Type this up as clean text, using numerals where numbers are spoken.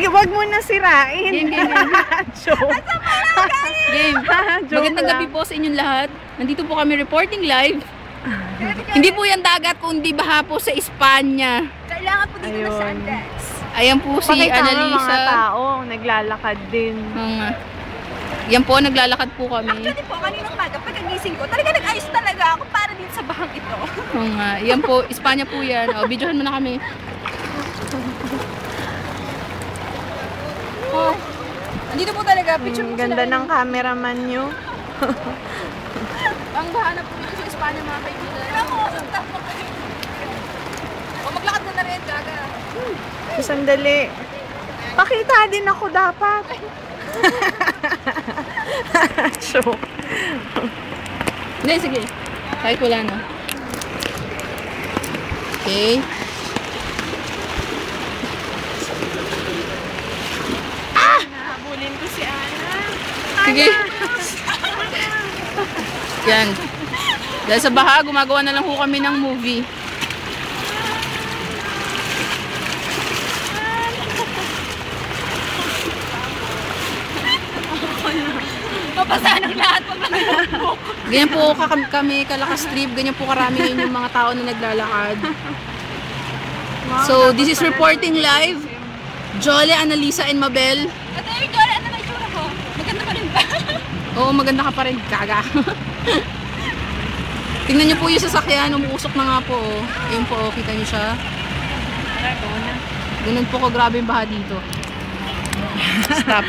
wag mo na sirain. Game. Joke. Game. Magandang gabi po sa inyong lahat. Nandito po kami reporting live. Hindi po yan dagat, kundi baha po sa Espanya. Kailangan po dito na Sundance. Ayan po si Pakita mo Annalisa. mga tao, naglalakad din. Yan po, naglalakad po kami. Actually po, kaninang umaga, pagkagising ko, talaga nag-ayos talaga ako para dito sa bahang ito. Yan po, Espanya po yan. O, videohan mo na kami. Andito po talaga, picture po sila. Ganda ng cameraman nyo. Ang baha na po dito sa Espanya, mga kaibigan. O, maglakad na rin, gaga. Sandali. Pakita din ako dapat. Joke. Hindi, sige. Kahit wala na. Okay. Nahabulin ko si Ana. Sige. Yan. Dahil sa baha, gumagawa na lang po kami ng movie. Mabasahan ang lahat pag nag-notebook. Ganyan po kami kalakas trip. Ganyan po karami yung mga tao na naglalakad. So, this is reporting live. Jolly, Annalisa, and Mabel. Ate, Jory, ano na itsura ko? Maganda pa rin ba? Oo, maganda ka pa rin. Kaga. Tingnan niyo po yung sasakyan. Umuusok na nga po. Ayun po, kita niyo siya. Ganun po ko grabe yung baha dito. Stop.